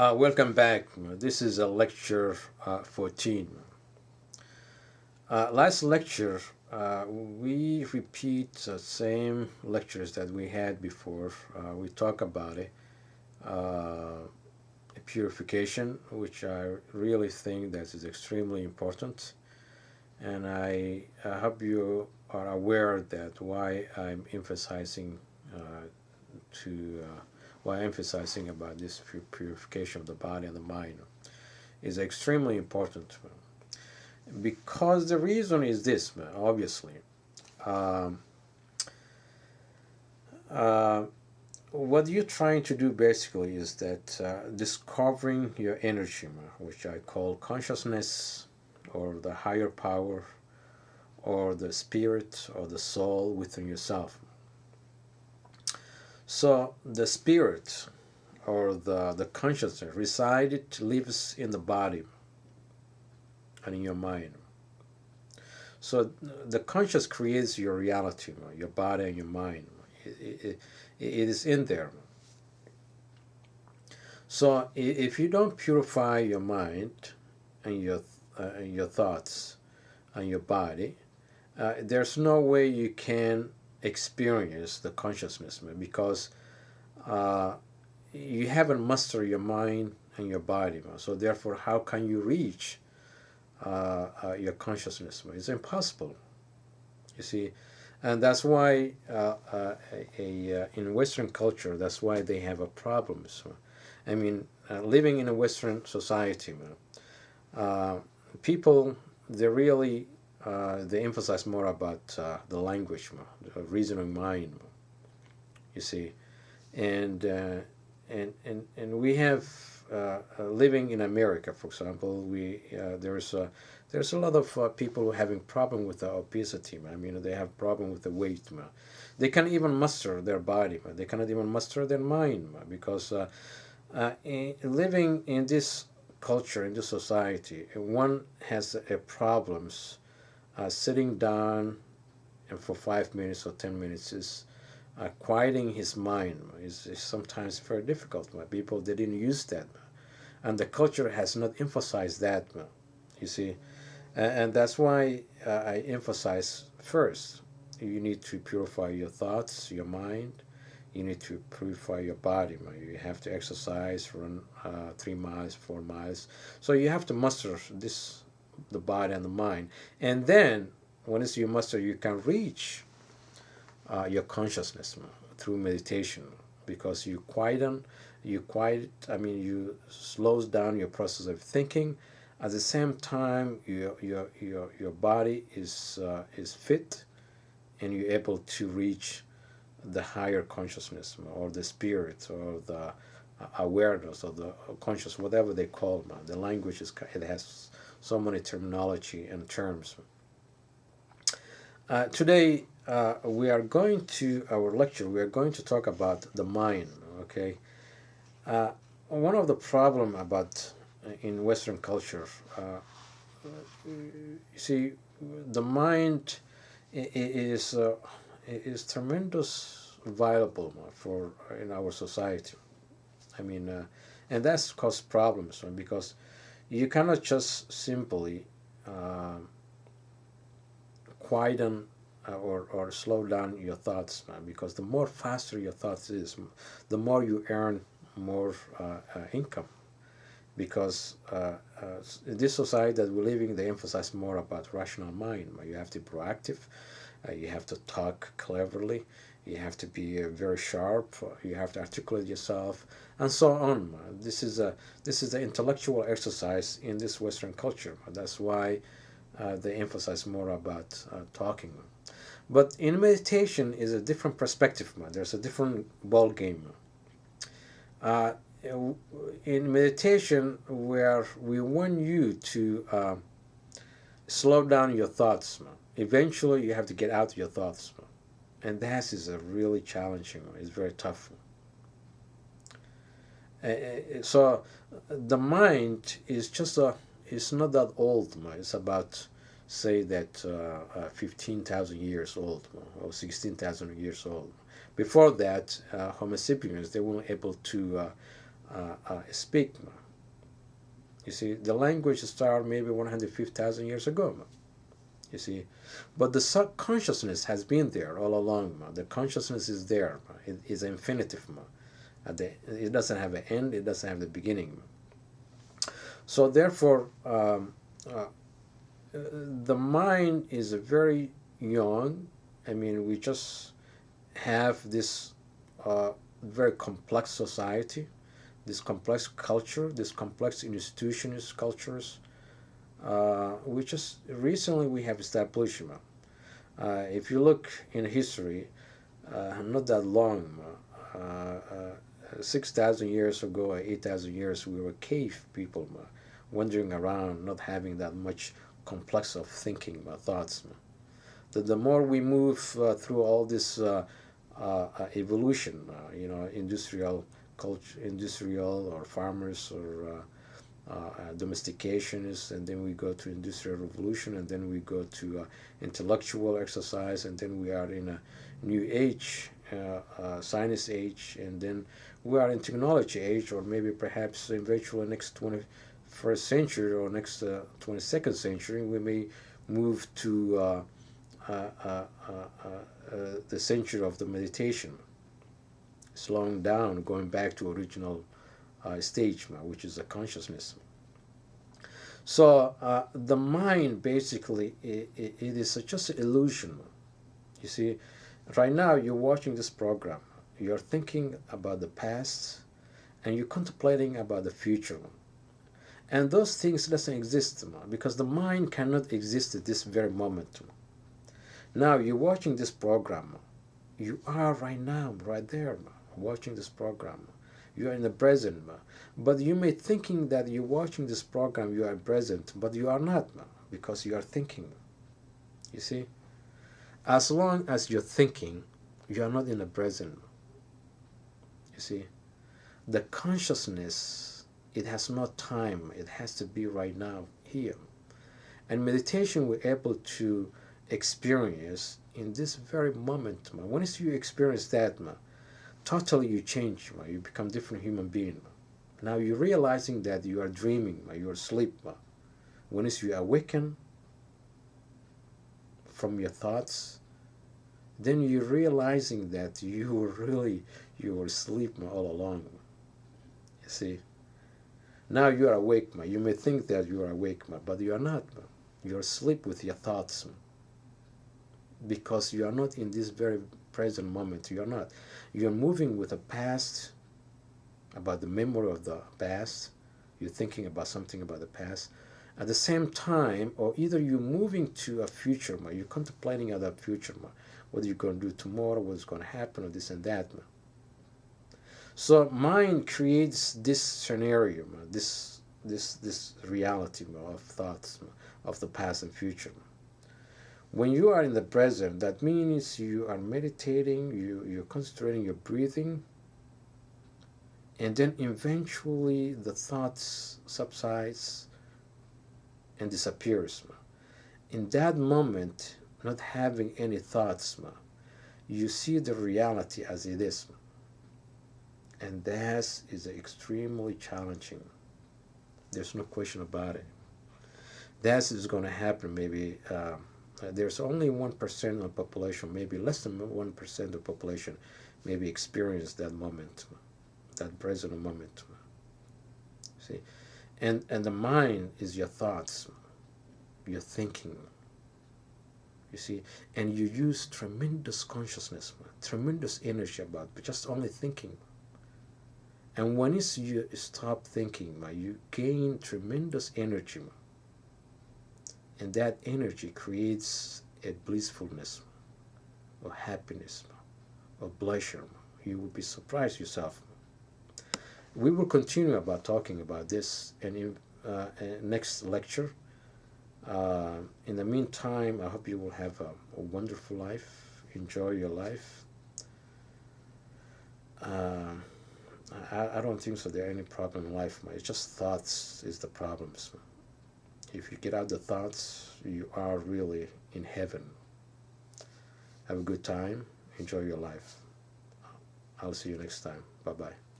Welcome back. This is a lecture 14. Last lecture, we repeat the same lectures that we had before. We talk about it, purification, which I really think that is extremely important. And I hope you are aware that to why I'm emphasizing about this purification of the body and the mind is extremely important, because the reason is this, obviously. Um, uh, what you're trying to do basically is that discovering your energy, which I call consciousness or the higher power or the spirit or the soul within yourself. So the spirit or the consciousness lives in the body and in your mind. So the conscious creates your reality, your body and your mind. It is in there. So if you don't purify your mind and your thoughts and your body, there's no way you can experience the consciousness, because you haven't mastered your mind and your body. So therefore, how can you reach your consciousness? It's impossible. You see, and that's why in Western culture, that's why they have a problem. So, I mean, living in a Western society, uh, people they emphasize more about the language, the reasoning mind. You see, and we have living in America, for example, there's a lot of people having problem with the obesity. I mean, they have problem with the weight. They can't even master their body. They cannot even master their mind, because living in this culture, in this society, one has problems sitting down and for 5 minutes or 10 minutes is quieting his mind is sometimes very difficult. People, they didn't use that, and the culture has not emphasized that. You see, and that's why I emphasize first. You need to purify your thoughts, your mind. You need to purify your body. You have to exercise, run 3 miles, 4 miles. So you have to master the body and the mind, and then once you master, you can reach your consciousness through meditation, because you slows down your process of thinking. At the same time, your body is fit, and you're able to reach the higher consciousness or the spirit or the awareness or the conscious, whatever they call it. The language it has so many terminology and terms. Today, our lecture, we are going to talk about the mind, okay? One of the problem about in Western culture, you see, the mind is tremendous valuable for in our society. I mean, and that's caused problems, because you cannot just simply quieten or slow down your thoughts, because the more faster your thoughts is, the more you earn more income, because in this society that we're living, they emphasize more about rational mind. You have to be proactive, you have to talk cleverly, you have to be very sharp, you have to articulate yourself, and so on. This is the intellectual exercise in this Western culture. That's why they emphasize more about talking. But in meditation is a different perspective. There's a different ball game. Uh, in meditation, where we want you to slow down your thoughts. Eventually, you have to get out your thoughts, and that is a really challenging. It's very tough. So the mind is just it's not that old. It's about, say that 15,000 years old or 16,000 years old. Before that, Homo sapiens, they weren't able to speak. You see, the language started maybe 150,000 years ago. You see, but the subconsciousness has been there all along. The consciousness is there. It is infinitive. It doesn't have an end. It doesn't have the beginning. So therefore, the mind is very young. I mean, we just have this very complex society, this complex culture, this complex institutions, cultures, which just recently we have established. If you look in history, not that long, 6,000 years ago, 8,000 years, we were cave people, wandering around, not having that much complex of thinking, thoughts. The more we move through all this evolution, industrial culture, industrial or farmers or domesticationists, and then we go to industrial revolution, and then we go to intellectual exercise, and then we are in a new age, science age, and then we are in technology age, or maybe perhaps eventually next 21st century or next 22nd century we may move to the century of the meditation, slowing down, going back to original stage, which is a consciousness. So the mind basically it is just an illusion. You see, right now you're watching this program, you're thinking about the past, and you're contemplating about the future, and those things doesn't exist because the mind cannot exist at this very moment. Now you're watching this program, you are right now right there watching this program. You are in the present, but you may thinking that you're watching this program, you are present, but you are not, because you are thinking. You see, as long as you're thinking, you are not in the present. You see, the consciousness, it has no time. It has to be right now, here. And meditation, we're able to experience in this very moment. Once you experience that, totally you change. You become different human being. Now you're realizing that you are dreaming. You're asleep. Once you awaken from your thoughts, then you're realizing that you were asleep all along. You see. Now you are awake. You may think that you are awake, but you are not. You are asleep with your thoughts, because you are not in this very present moment. You are not. You are moving with the past, about the memory of the past. You're thinking about something about the past. At the same time, or either you're moving to a future, you're contemplating on that future, what you're going to do tomorrow, what's going to happen, or this and that. So mind creates this scenario, this reality of thoughts of the past and future. When you are in the present, that means you are meditating, you're concentrating your breathing, and then eventually the thoughts subsides and disappears. In that moment, not having any thoughts, you see the reality as it is. And that is extremely challenging. There's no question about it. That is going to happen maybe. There's only 1% of the population, maybe less than 1% of the population, maybe experience that moment, that present moment. See, and the mind is your thoughts, your thinking. You see, and you use tremendous consciousness, tremendous energy about just only thinking. And when you stop thinking, you gain tremendous energy. And that energy creates a blissfulness, or happiness, or pleasure. You will be surprised yourself. We will continue about talking about this in next lecture. In the meantime, I hope you will have a wonderful life. Enjoy your life. I don't think so there are any problem in life. It's just thoughts is the problems. If you get out the thoughts, you are really in heaven. Have a good time. Enjoy your life. I'll see you next time. Bye-bye.